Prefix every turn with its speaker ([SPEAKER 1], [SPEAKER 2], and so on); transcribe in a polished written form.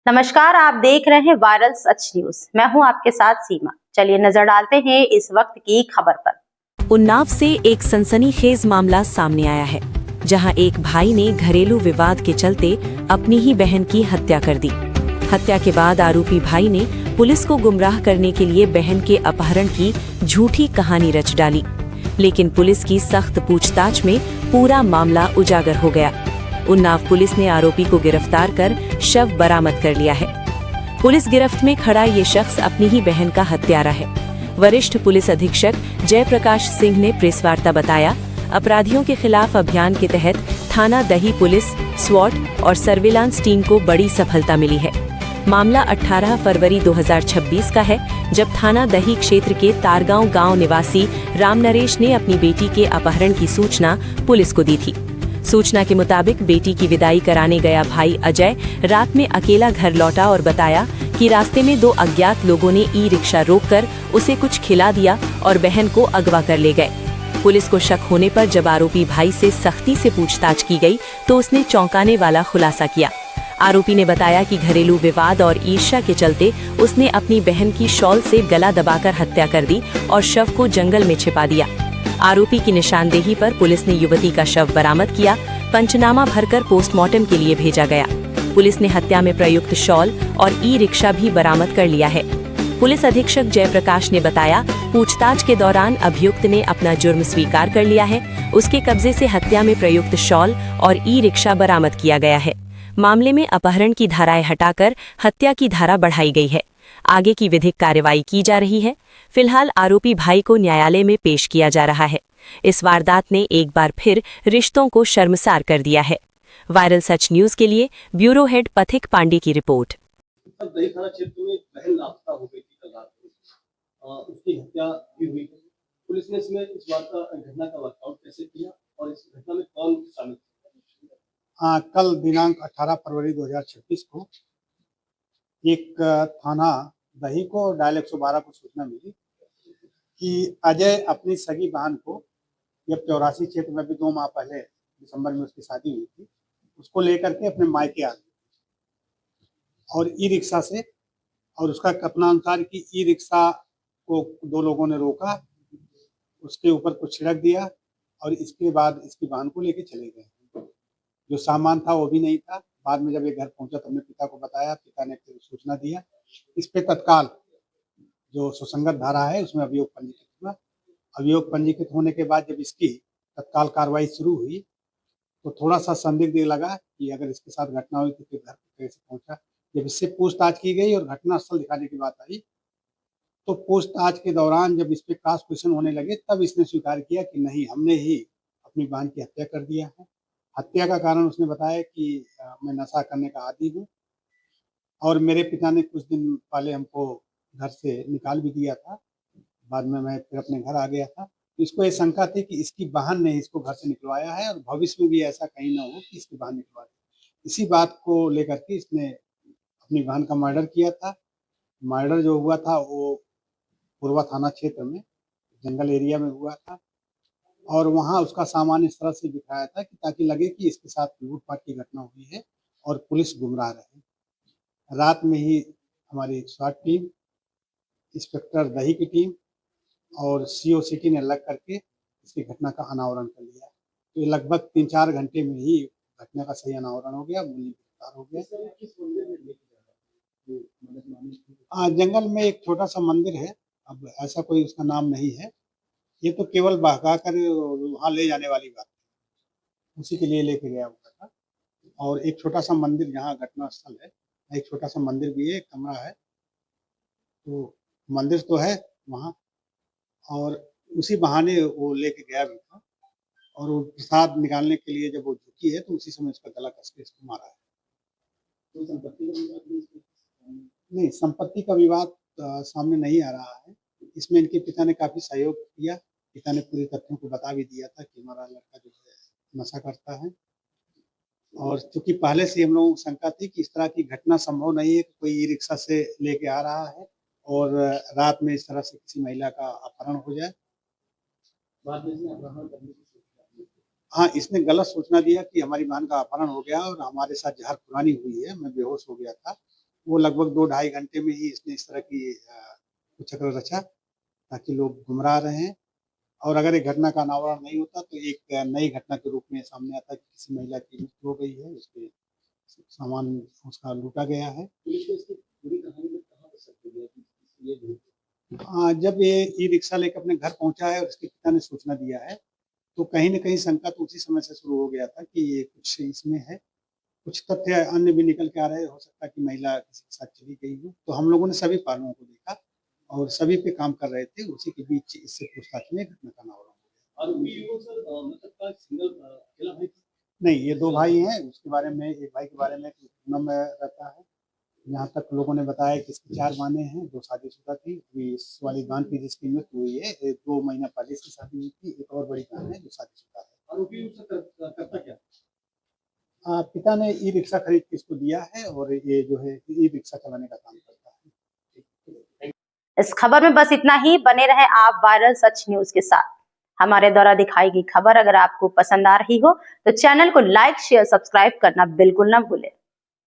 [SPEAKER 1] नमस्कार, आप देख रहे हैं वायरल सच न्यूज। मैं हूं आपके साथ सीमा। चलिए नजर डालते हैं इस वक्त की खबर पर।
[SPEAKER 2] उन्नाव से एक सनसनीखेज मामला सामने आया है, जहां एक भाई ने घरेलू विवाद के चलते अपनी ही बहन की हत्या कर दी। हत्या के बाद आरोपी भाई ने पुलिस को गुमराह करने के लिए बहन के अपहरण की झूठी कहानी रच डाली, लेकिन पुलिस की सख्त पूछताछ में पूरा मामला उजागर हो गया। उन्नाव पुलिस ने आरोपी को गिरफ्तार कर शव बरामद कर लिया है। पुलिस गिरफ्त में खड़ा ये शख्स अपनी ही बहन का हत्यारा है। वरिष्ठ पुलिस अधीक्षक जयप्रकाश सिंह ने प्रेस वार्ता बताया, अपराधियों के खिलाफ अभियान के तहत थाना दही पुलिस, स्वॉट और सर्विलांस टीम को बड़ी सफलता मिली है। मामला 18 फरवरी 2026 का है, जब थाना दही क्षेत्र के तारगांव गांव निवासी रामनरेश ने अपनी बेटी के अपहरण की सूचना पुलिस को दी थी। सूचना के मुताबिक बेटी की विदाई कराने गया भाई अजय रात में अकेला घर लौटा और बताया कि रास्ते में दो अज्ञात लोगों ने ई-रिक्शा रोककर उसे कुछ खिला दिया और बहन को अगवा कर ले गए। पुलिस को शक होने पर जब आरोपी भाई से सख्ती से पूछताछ की गई तो उसने चौंकाने वाला खुलासा किया। आरोपी ने बताया कि घरेलू विवाद और ईर्ष्या के चलते उसने अपनी बहन की शॉल से गला दबाकर हत्या कर दी और शव को जंगल में छिपा दिया। आरोपी की निशानदेही पर पुलिस ने युवती का शव बरामद किया। पंचनामा भरकर पोस्टमार्टम के लिए भेजा गया। पुलिस ने हत्या में प्रयुक्त शॉल और ई-रिक्शा भी बरामद कर लिया है। पुलिस अधीक्षक जयप्रकाश ने बताया, पूछताछ के दौरान अभियुक्त ने अपना जुर्म स्वीकार कर लिया है। उसके कब्जे से हत्या में प्रयुक्त शॉल और ई-रिक्शा बरामद किया गया है। मामले में अपहरण की धाराएं हटाकर हत्या की धारा बढ़ाई गई है। आगे की विधिक कार्रवाई की जा रही है। फिलहाल आरोपी भाई को न्यायालय में पेश किया जा रहा है। इस वारदात ने एक बार फिर रिश्तों को शर्मसार कर दिया है। वायरल सच न्यूज के लिए ब्यूरो हेड पथिक पांडे की रिपोर्ट।
[SPEAKER 3] दही थाना क्षेत्र में बहन लापता हो गई थी कल रात को, उसकी हत्या भी हुई है। पुलिस ने इसमें इस बात का घटना का वर्कआउट कैसे किया और इस घटना में कौन शामिल था?
[SPEAKER 4] कल दिनांक 18 फरवरी 2026 को एक थाना दही को डायल 112 को सूचना मिली कि अजय अपनी सगी बहन को, जब 84 क्षेत्र में भी 2 माह पहले दिसंबर में उसकी शादी हुई थी, उसको लेकर के अपने मायके आ गए और ई रिक्शा से, और उसका कथना अनुसार कि ई रिक्शा को 2 लोगों ने रोका, उसके ऊपर कुछ छिड़क दिया और इसके बाद इसकी बहन को लेके चले गए। जो सामान था वो भी नहीं था। बाद में जब ये घर पहुंचा तो हमने पिता को बताया, पिता ने फिर सूचना दिया। इस पे तत्काल जो सुसंगत धारा है उसमें अभियोग पंजीकृत हुआ। अभियोग पंजीकृत होने के बाद जब इसकी तत्काल कार्रवाई शुरू हुई तो थोड़ा सा संदिग्ध लगा कि अगर इसके साथ घटना हुई तो फिर घर कैसे पहुंचा। जब इससे पूछताछ की गई और घटना स्थल दिखाने की बात आई तो पूछताछ के दौरान जब इस पे क्रॉस क्वेश्चन होने लगे तब इसने स्वीकार किया कि नहीं, हमने ही अपनी बहन की हत्या कर दिया है। हत्या का कारण उसने बताया कि मैं नशा करने का आदी हूँ और मेरे पिता ने कुछ दिन पहले हमको घर से निकाल भी दिया था। बाद में मैं फिर अपने घर आ गया था। इसको ये शंका थी कि इसकी बहन ने इसको घर से निकलवाया है और भविष्य में भी ऐसा कहीं ना हो कि इसकी बहन निकलवा दे। इसी बात को लेकर के इसने अपनी बहन का मर्डर किया था। मर्डर जो हुआ था वो पूर्वा थाना क्षेत्र में जंगल एरिया में हुआ था और वहाँ उसका सामान इस तरह से बिखराया था कि ताकि लगे कि इसके साथ लूटपाट की घटना हुई है और पुलिस गुमराह रहे। रात में ही हमारी स्वाट टीम, इंस्पेक्टर दही की टीम और सीओ सिटी ने लग करके इसकी घटना का अनावरण कर लिया। तो ये लगभग 3-4 घंटे में ही घटना का सही अनावरण हो गया, मूल्य गिरफ्तार हो गया। जंगल में एक छोटा सा मंदिर है, अब ऐसा कोई उसका नाम नहीं है। ये तो केवल बहका कर वहाँ ले जाने वाली बात है, उसी के लिए लेके गया हुआ था। और एक छोटा सा मंदिर जहाँ घटना स्थल है, एक छोटा सा मंदिर भी है, एक कमरा है। तो मंदिर तो है वहाँ और उसी बहाने वो लेके गया भी था और वो प्रसाद निकालने के लिए जब वो झुकी है तो उसी समय उसका गला कस के इसको मारा है।
[SPEAKER 3] तो संपत्ति का विवाद
[SPEAKER 4] नहीं, संपत्ति का विवाद सामने नहीं आ रहा है। इसमें इनके पिता ने काफी सहयोग किया। पिता ने पूरे तथ्यों को बता भी दिया था कि हमारा लड़का जो है नशा करता है और चूंकि पहले से हम लोगों को शंका थी कि इस तरह की घटना संभव नहीं है कि कोई ई रिक्शा से लेके आ रहा है और रात में इस तरह से किसी महिला का अपहरण हो जाए। हाँ, इसने गलत सूचना दिया कि हमारी बहन का अपहरण हो गया और हमारे साथ जहर खुरानी हुई है, मैं बेहोश हो गया था वो लगभग 2-2.5 घंटे में ही इसने इस तरह की कुचक्र रचा ताकि लोग गुमराह रहें। और अगर एक घटना का अनावरण नहीं होता तो एक नई घटना के रूप में सामने आता कि किसी महिला की मृत्यु हो गई है, उसके सामान उसका लूटा गया है।
[SPEAKER 3] पुलिस ने इसकी पूरी कहानी में कहाँ पर शक दिया कि ये भी
[SPEAKER 4] जब ये ई-रिक्शा लेकर अपने घर पहुंचा है और उसके पिता ने सूचना दिया है, तो कहीं न कहीं शंका तो उसी समय से शुरू हो गया था कि ये कुछ इसमें है। कुछ तथ्य अन्य भी निकल के आ रहे हैं, हो सकता है कि महिला किसी के साथ चली गई हो। तो हम लोगों ने सभी पहलुओं को देखा और सभी पे काम कर रहे थे। उसी के बीच इससे पूछताछ में घटना का अनावरण हो गया।
[SPEAKER 3] आरोपी युवक सर मतलब का सिंगल अकेला भाई था?
[SPEAKER 4] नहीं, ये 2 भाई हैं। उसके बारे में एक भाई के बारे में लखनऊ में रहता है। जहाँ तक लोगों ने बताया कि इसकी 4 बहनें हैं, 2 शादीशुदा थी। अभी इस वाली बहन की जिसकी मृत्यु हुई है, 2 महीना पहले इसकी शादी हुई थी। एक और बड़ी बहन है जो शादीशुदा है।
[SPEAKER 3] आरोपी युवक सर करता क्या?
[SPEAKER 4] पिता ने ई-रिक्शा खरीद के इसको दिया है और ये जो है ई-रिक्शा चलाने का काम करता है।
[SPEAKER 1] इस खबर में बस इतना ही। बने रहें आप वायरल सच न्यूज के साथ। हमारे द्वारा दिखाई गई खबर अगर आपको पसंद आ रही हो तो चैनल को लाइक, शेयर, सब्सक्राइब करना बिल्कुल ना भूलें।